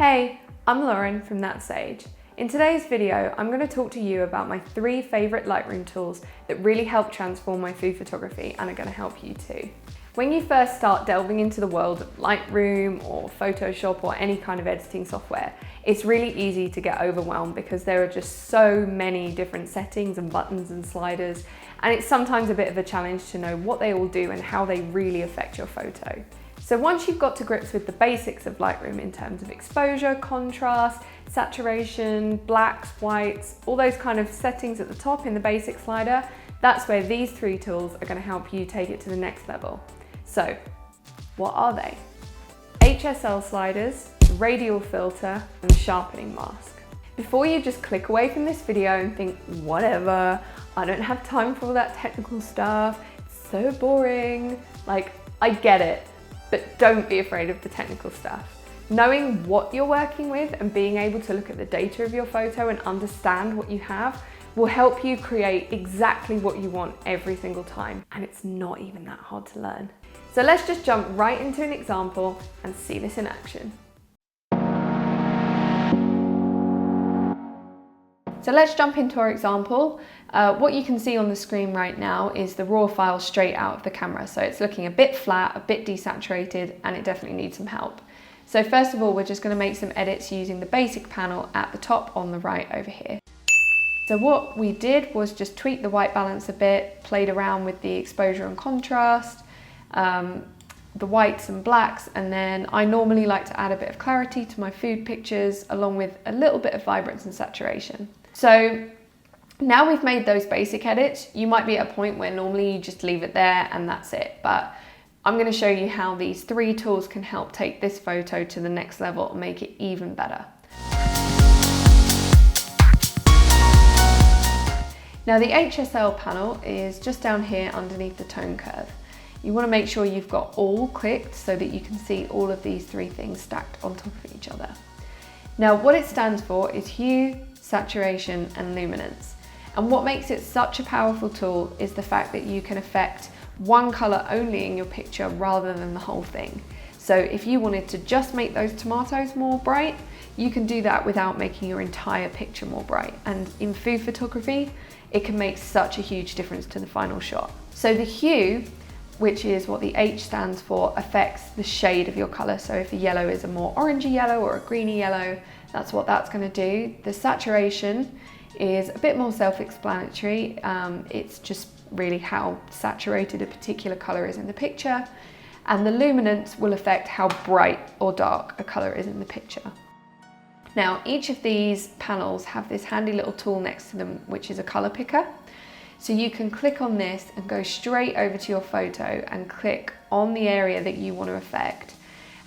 Hey, I'm Lauren from That Sage. In today's video, I'm going to talk to you about my 3 favourite Lightroom tools that really help transform my food photography and are going to help you too. When you first start delving into the world of Lightroom or Photoshop or any kind of editing software, it's really easy to get overwhelmed because there are just so many different settings and buttons and sliders, and it's sometimes a bit of a challenge to know what they all do and how they really affect your photo. So once you've got to grips with the basics of Lightroom in terms of exposure, contrast, saturation, blacks, whites, all those kind of settings at the top in the basic slider, that's where these 3 tools are going to help you take it to the next level. So, what are they? HSL sliders, radial filter, and sharpening mask. Before you just click away from this video and think, whatever, I don't have time for all that technical stuff, it's so boring. Like, I get it. But don't be afraid of the technical stuff. Knowing what you're working with and being able to look at the data of your photo and understand what you have will help you create exactly what you want every single time. And it's not even that hard to learn. So let's just jump right into an example and see this in action. So let's jump into our example. What you can see on the screen right now is the raw file straight out of the camera. So it's looking a bit flat, a bit desaturated, and it definitely needs some help. So first of all, we're just going to make some edits using the basic panel at the top on the right over here. So what we did was just tweak the white balance a bit, played around with the exposure and contrast, the whites and blacks, and then I normally like to add a bit of clarity to my food pictures along with a little bit of vibrance and saturation. So now we've made those basic edits, you might be at a point where normally you just leave it there and that's it, but I'm going to show you how these 3 tools can help take this photo to the next level and make it even better. Now the HSL panel is just down here underneath the tone curve. You want to make sure you've got all clicked so that you can see all of these 3 things stacked on top of each other. Now what it stands for is hue, saturation and luminance. And what makes it such a powerful tool is the fact that you can affect one colour only in your picture rather than the whole thing. So if you wanted to just make those tomatoes more bright, you can do that without making your entire picture more bright. And in food photography, it can make such a huge difference to the final shot. So the hue, which is what the H stands for, affects the shade of your colour. So if a yellow is a more orangey yellow or a greeny yellow, that's what that's going to do. The saturation is a bit more self-explanatory. It's just really how saturated a particular colour is in the picture. And the luminance will affect how bright or dark a colour is in the picture. Now, each of these panels have this handy little tool next to them, which is a colour picker. So you can click on this and go straight over to your photo and click on the area that you want to affect,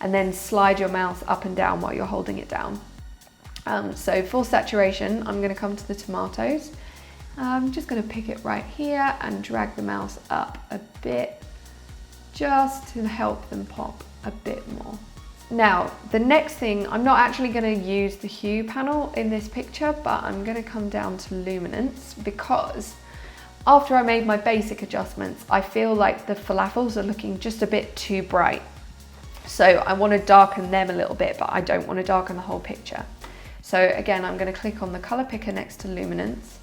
and then slide your mouse up and down while you're holding it down. So for saturation, I'm going to come to the tomatoes. I'm just going to pick it right here and drag the mouse up a bit just to help them pop a bit more. Now, the next thing, I'm not actually going to use the hue panel in this picture, but I'm going to come down to luminance because after I made my basic adjustments, I feel like the falafels are looking just a bit too bright. So I want to darken them a little bit, but I don't want to darken the whole picture. So again, I'm going to click on the color picker next to luminance,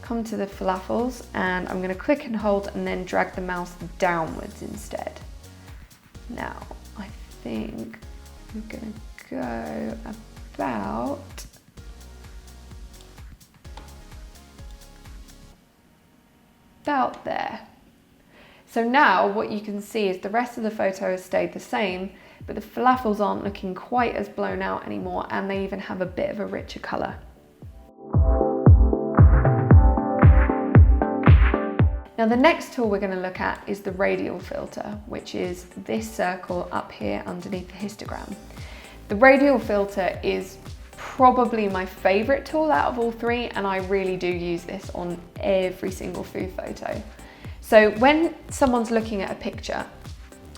come to the falafels, and I'm going to click and hold and then drag the mouse downwards instead. Now, I think I'm going to go about there. So now what you can see is the rest of the photo has stayed the same, but the falafels aren't looking quite as blown out anymore, and they even have a bit of a richer colour. Now the next tool we're going to look at is the radial filter, which is this circle up here underneath the histogram. The radial filter is probably my favourite tool out of all 3, and I really do use this on every single food photo. So when someone's looking at a picture,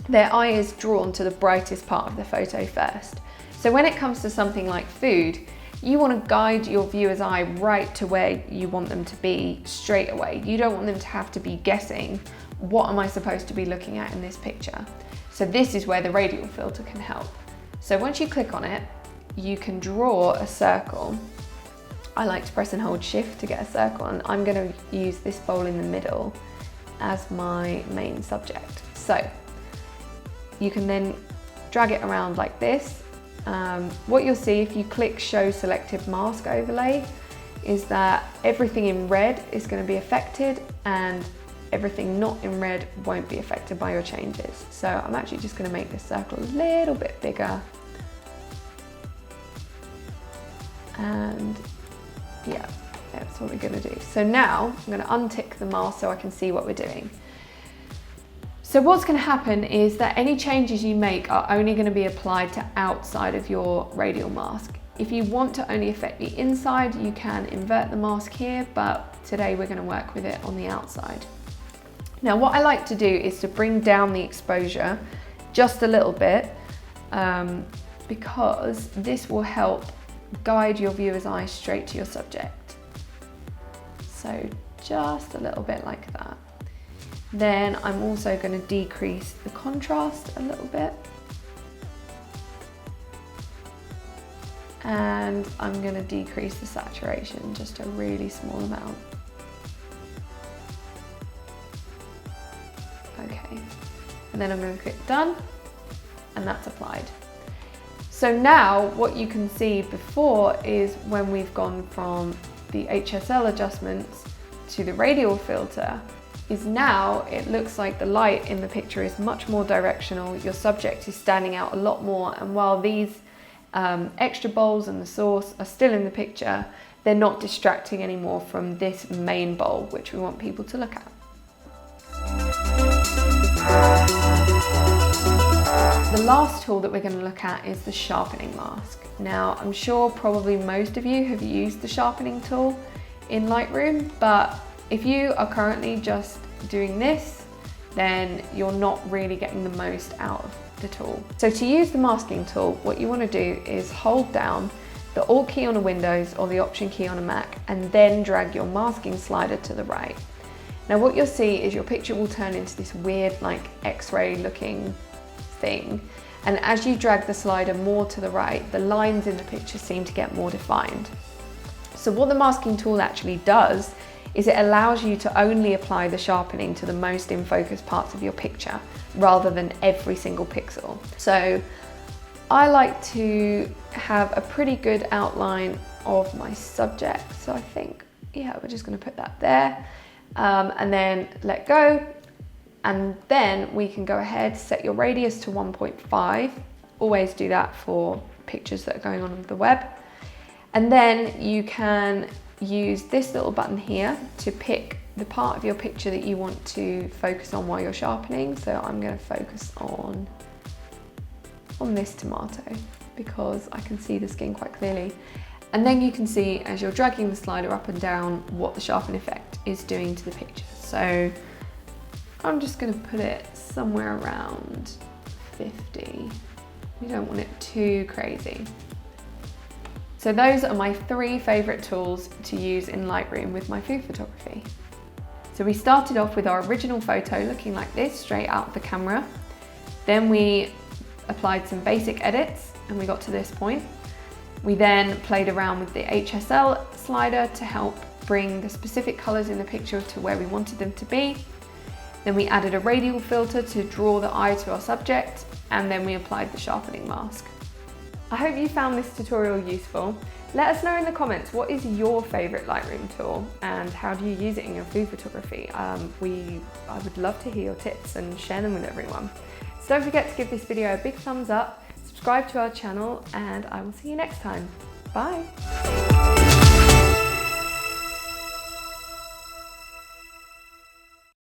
their eye is drawn to the brightest part of the photo first. So when it comes to something like food, you want to guide your viewer's eye right to where you want them to be straight away. You don't want them to have to be guessing, what am I supposed to be looking at in this picture? So this is where the radial filter can help. So once you click on it, you can draw a circle. I like to press and hold shift to get a circle, and I'm going to use this bowl in the middle as my main subject. So you can then drag it around like this. What you'll see if you click show selected mask overlay is that everything in red is going to be affected and everything not in red won't be affected by your changes. So I'm actually just going to make this circle a little bit bigger. And yeah, that's what we're going to do. So now I'm going to untick the mask so I can see what we're doing. So what's going to happen is that any changes you make are only going to be applied to outside of your radial mask. If you want to only affect the inside, you can invert the mask here, but today we're going to work with it on the outside. Now what I like to do is to bring down the exposure just a little bit, because this will help guide your viewer's eye straight to your subject. So just a little bit like that. Then I'm also going to decrease the contrast a little bit. And I'm going to decrease the saturation just a really small amount. Okay, and then I'm going to click done, and that's applied. So now what you can see before is when we've gone from the HSL adjustments to the radial filter, is now it looks like the light in the picture is much more directional, your subject is standing out a lot more, and while these extra bowls and the source are still in the picture, they're not distracting anymore from this main bowl, which we want people to look at. The last tool that we're going to look at is the sharpening mask. Now, I'm sure probably most of you have used the sharpening tool in Lightroom, but if you are currently just doing this, then you're not really getting the most out of the tool. So to use the masking tool, what you want to do is hold down the Alt key on a Windows or the Option key on a Mac, and then drag your masking slider to the right. Now what you'll see is your picture will turn into this weird like X-ray looking thing, and as you drag the slider more to the right, the lines in the picture seem to get more defined. So what the masking tool actually does is it allows you to only apply the sharpening to the most in focus parts of your picture rather than every single pixel. So I like to have a pretty good outline of my subject, so I think, yeah, we're just going to put that there, and then let go. And then we can go ahead, set your radius to 1.5. Always do that for pictures that are going on the web. And then you can use this little button here to pick the part of your picture that you want to focus on while you're sharpening. So I'm going to focus on this tomato because I can see the skin quite clearly. And then you can see as you're dragging the slider up and down what the sharpen effect is doing to the picture. So I'm just going to put it somewhere around 50. We don't want it too crazy. So those are my 3 favourite tools to use in Lightroom with my food photography. So we started off with our original photo looking like this, straight out of the camera. Then we applied some basic edits and we got to this point. We then played around with the HSL slider to help bring the specific colours in the picture to where we wanted them to be. Then we added a radial filter to draw the eye to our subject, and then we applied the sharpening mask. I hope you found this tutorial useful. Let us know in the comments, what is your favourite Lightroom tool and how do you use it in your food photography? I would love to hear your tips and share them with everyone. So don't forget to give this video a big thumbs up, subscribe to our channel, and I will see you next time. Bye!